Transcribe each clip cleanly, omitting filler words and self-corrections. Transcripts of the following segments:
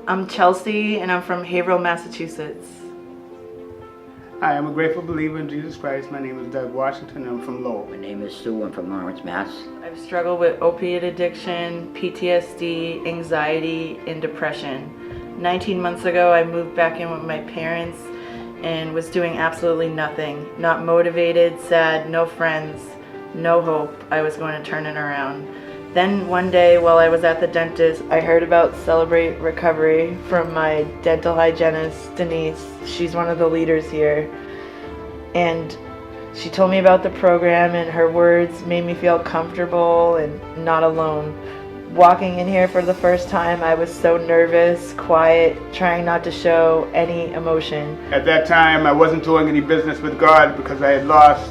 I'm Chelsea, and I'm from Haverhill, Massachusetts. Hi, I'm a grateful believer in Jesus Christ. My name is Doug Washington, and I'm from Lowell. My name is Sue. I'm from Lawrence, Mass. I've struggled with opiate addiction, PTSD, anxiety, and depression. 19 months ago, I moved back in with my parents and was doing absolutely nothing. Not motivated, sad, no friends, no hope. I was going to turn it around. Then one day while I was at the dentist, I heard about Celebrate Recovery from my dental hygienist, Denise. She's one of the leaders here. And she told me about the program, and her words made me feel comfortable and not alone. Walking in here for the first time, I was so nervous, quiet, trying not to show any emotion. At that time, I wasn't doing any business with God because I had lost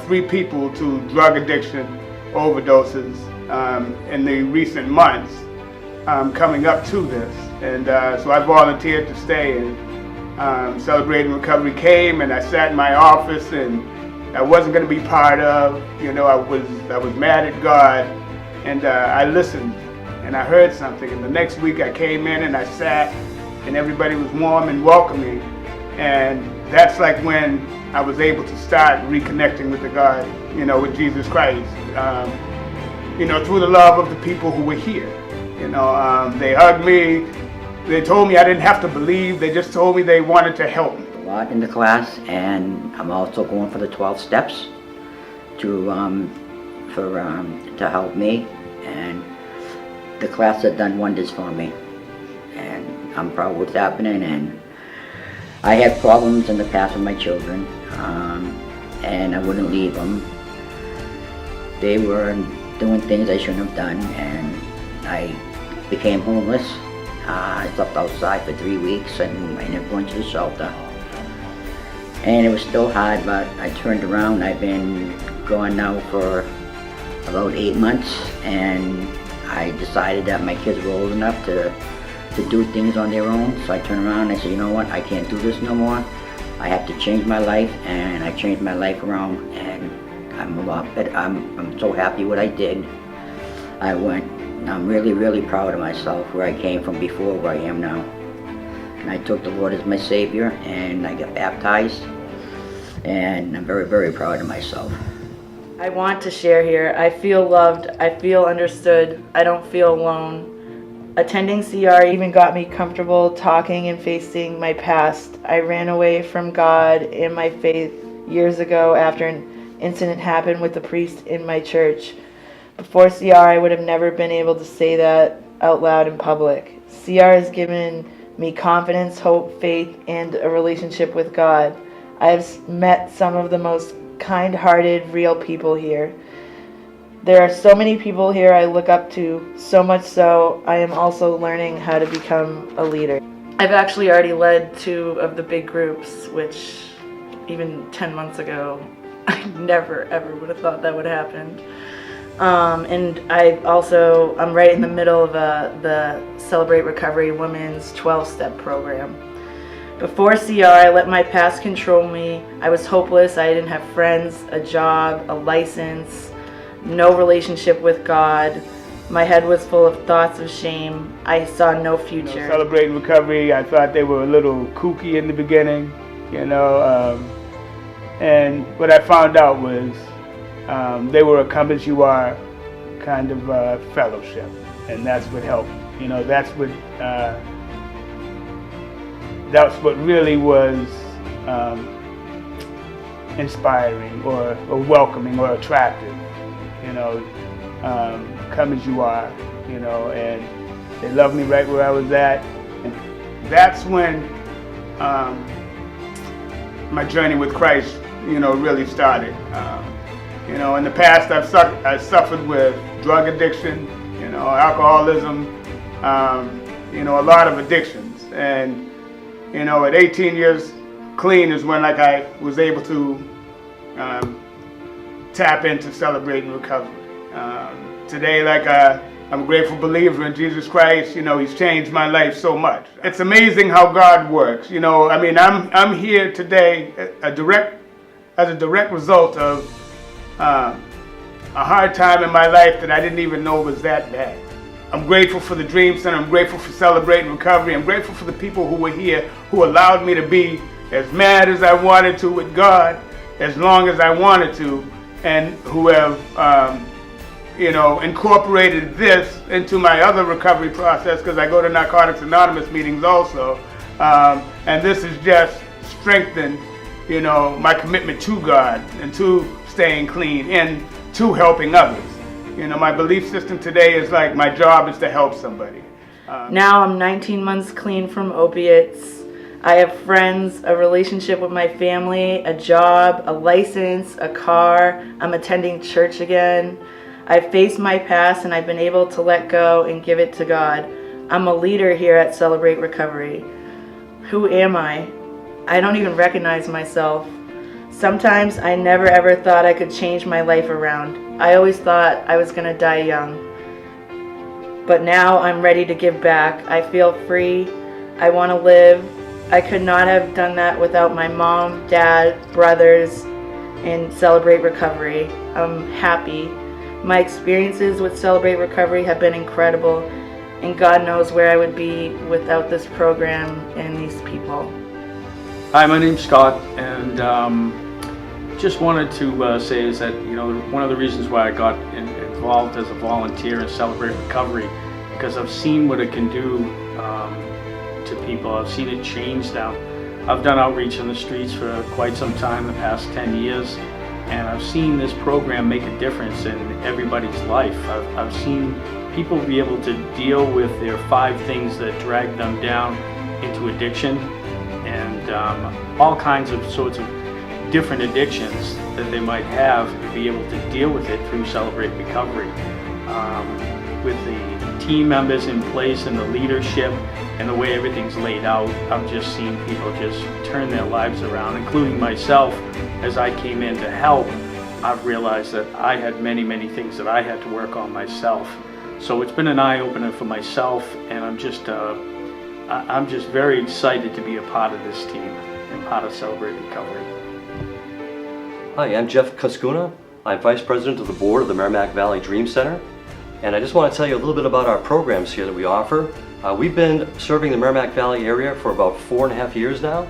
3 people to drug addiction overdoses in the recent months coming up to this. And so I volunteered to stay, and Celebrating Recovery came, and I sat in my office, and I wasn't going to be part of, I was mad at God, and I listened, and I heard something, and the next week I came in and I sat, and everybody was warm and welcoming, and that's like when I was able to start reconnecting with the God, with Jesus Christ, through the love of the people who were here. They hugged me, they told me I didn't have to believe, they just told me they wanted to help me. A lot in the class, and I'm also going for the 12 steps to help me, and the class has done wonders for me, and I'm proud of what's happening. And I had problems in the past with my children, and I wouldn't leave them. They were doing things I shouldn't have done, and I became homeless. I slept outside for 3 weeks, and I never went to the shelter. And it was still hard, but I turned around. I've been gone now for about 8 months, and I decided that my kids were old enough to do things on their own. So I turned around and I said, you know what, I can't do this no more. I have to change my life, and I changed my life around, and I'm a lot better. I'm so happy what I did. I'm really, really proud of myself, where I came from before, where I am now. And I took the Lord as my Savior, and I got baptized, and I'm very, very proud of myself. I want to share here. I feel loved. I feel understood. I don't feel alone. Attending CR even got me comfortable talking and facing my past. I ran away from God and my faith years ago after an incident happened with the priest in my church. Before CR, I would have never been able to say that out loud in public. CR has given me confidence, hope, faith, and a relationship with God. I have met some of the most kind-hearted, real people here. There are so many people here I look up to, so much so I am also learning how to become a leader. I've actually already led 2 of the big groups, which even 10 months ago, I never ever would have thought that would happen. And I'm right in the middle of the Celebrate Recovery Women's 12-step program. Before CR, I let my past control me. I was hopeless. I didn't have friends, a job, a license, no relationship with God. My head was full of thoughts of shame. I saw no future. Celebrating Recovery, I thought they were a little kooky in the beginning, and what I found out was they were a come as you are kind of fellowship, and that's what helped. That's what really was inspiring or welcoming or attractive. Come as you are, and they loved me right where I was at. And that's when my journey with Christ, really started. In the past, I suffered with drug addiction, alcoholism, a lot of addictions. And, at 18 years clean is when I was able to tap into Celebrating Recovery. Today, I'm a grateful believer in Jesus Christ. He's changed my life so much. It's amazing how God works. I'm here today as a direct result of a hard time in my life that I didn't even know was that bad. I'm grateful for the Dream Center. I'm grateful for Celebrating Recovery. I'm grateful for the people who were here who allowed me to be as mad as I wanted to with God, as long as I wanted to, and who have incorporated this into my other recovery process, because I go to Narcotics Anonymous meetings also, and this has just strengthened my commitment to God and to staying clean and to helping others. My belief system today is like my job is to help somebody. Now I'm 19 months clean from opiates. I have friends, a relationship with my family, a job, a license, a car. I'm attending church again. I've faced my past and I've been able to let go and give it to God. I'm a leader here at Celebrate Recovery. Who am I? I don't even recognize myself. Sometimes I never ever thought I could change my life around. I always thought I was gonna die young. But now I'm ready to give back. I feel free. I want to live. I could not have done that without my mom, dad, brothers, and Celebrate Recovery. I'm happy. My experiences with Celebrate Recovery have been incredible, and God knows where I would be without this program and these people. Hi, my name's Scott, and just wanted to say is that one of the reasons why I got involved as a volunteer in Celebrate Recovery, because I've seen what it can do to people. I've seen it change them. I've done outreach in the streets for quite some time, the past 10 years, and I've seen this program make a difference in everybody's life. I've seen people be able to deal with their 5 things that drag them down into addiction, and all kinds of sorts of different addictions that they might have, to be able to deal with it through Celebrate Recovery. With the team members in place and the leadership and the way everything's laid out, I've just seen people just turn their lives around, including myself. As I came in to help, I've realized that I had many things that I had to work on myself. So it's been an eye-opener for myself, and I'm just very excited to be a part of this team and part of Celebrate Recovery. Hi, I'm Jeff Cuskuna. I'm Vice President of the Board of the Merrimack Valley Dream Center. And I just want to tell you a little bit about our programs here that we offer. We've been serving the Merrimack Valley area for about 4.5 years now.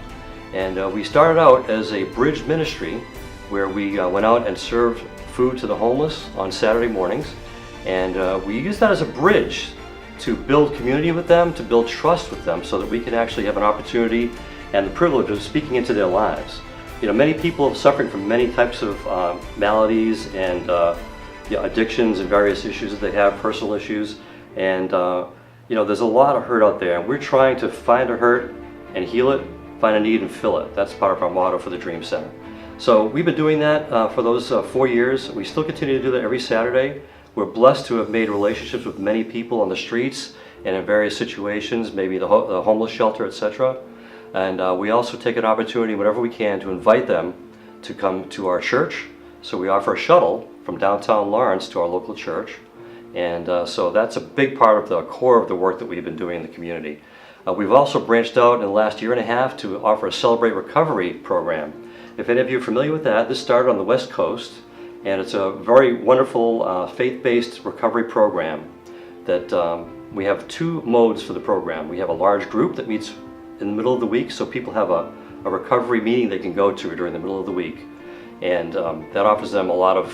And we started out as a bridge ministry where we went out and served food to the homeless on Saturday mornings. And we used that as a bridge to build community with them, to build trust with them, so that we can actually have an opportunity and the privilege of speaking into their lives. Many people are suffering from many types of maladies and addictions and various issues that they have, personal issues, and there's a lot of hurt out there, and we're trying to find a hurt and heal it, find a need and fill it. That's part of our motto for the Dream Center. So we've been doing that for those 4 years. We still continue to do that every Saturday. We're blessed to have made relationships with many people on the streets and in various situations, maybe the homeless shelter, etc. And we also take an opportunity whenever we can to invite them to come to our church. So we offer a shuttle from downtown Lawrence to our local church. And so that's a big part of the core of the work that we've been doing in the community. We've also branched out in the last 1.5 years to offer a Celebrate Recovery program. If any of you are familiar with that, this started on the West Coast, and it's a very wonderful faith-based recovery program that we have 2 modes for the program. We have a large group that meets in the middle of the week, so people have a recovery meeting they can go to during the middle of the week. And that offers them a lot of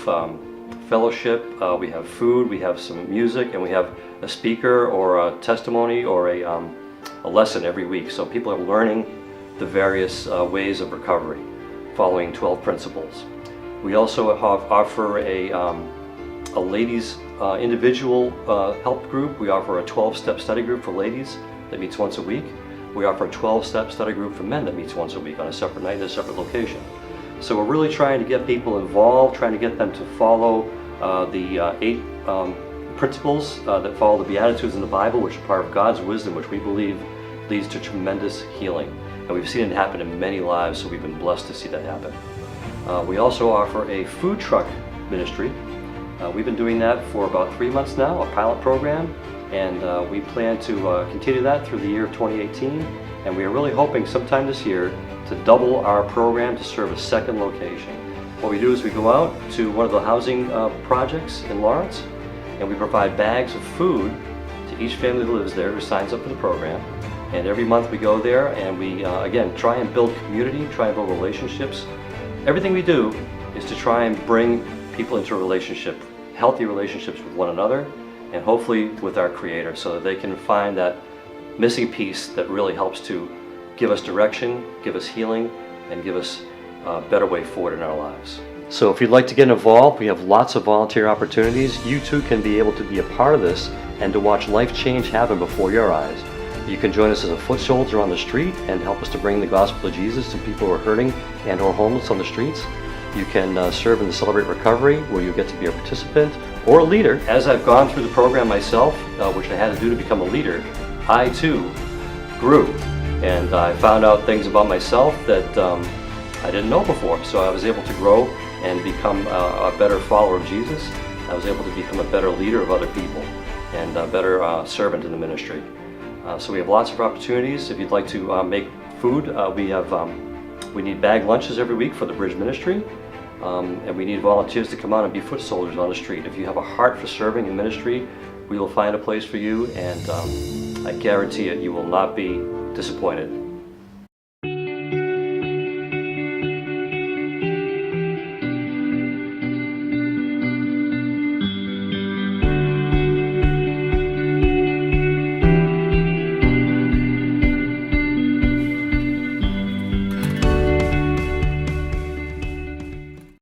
fellowship. We have food, we have some music, and we have a speaker or a testimony or a lesson every week. So people are learning the various ways of recovery, following 12 principles. We also offer a ladies individual help group. We offer a 12-step study group for ladies that meets once a week. We offer a 12-step study group for men that meets once a week on a separate night at a separate location. So we're really trying to get people involved, trying to get them to follow the 8 principles that follow the Beatitudes in the Bible, which are part of God's wisdom, which we believe leads to tremendous healing. And we've seen it happen in many lives, so we've been blessed to see that happen. We also offer a food truck ministry. We've been doing that for about 3 months now, a pilot program, and we plan to continue that through the year of 2018. And we are really hoping sometime this year to double our program to serve a second location. What we do is we go out to one of the housing projects in Lawrence, and we provide bags of food to each family who lives there who signs up for the program. And every month we go there and we, again, try and build community, try and build relationships. Everything we do is to try and bring people into a relationship, healthy relationships with one another, and hopefully with our Creator, so that they can find that missing piece that really helps to give us direction, give us healing, and give us a better way forward in our lives. So if you'd like to get involved, we have lots of volunteer opportunities. You too can be able to be a part of this and to watch life change happen before your eyes. You can join us as a foot soldier on the street and help us to bring the gospel of Jesus to people who are hurting and or homeless on the streets. You can serve in the Celebrate Recovery, where you get to be a participant or a leader. As I've gone through the program myself, which I had to do to become a leader, I too grew. And I found out things about myself that I didn't know before. So I was able to grow and become a better follower of Jesus. I was able to become a better leader of other people and a better servant in the ministry. So we have lots of opportunities. If you'd like to make food, we need bag lunches every week for the Bridge Ministry. And we need volunteers to come out and be foot soldiers on the street. If you have a heart for serving in ministry, we will find a place for you, and I guarantee it, you will not be disappointed.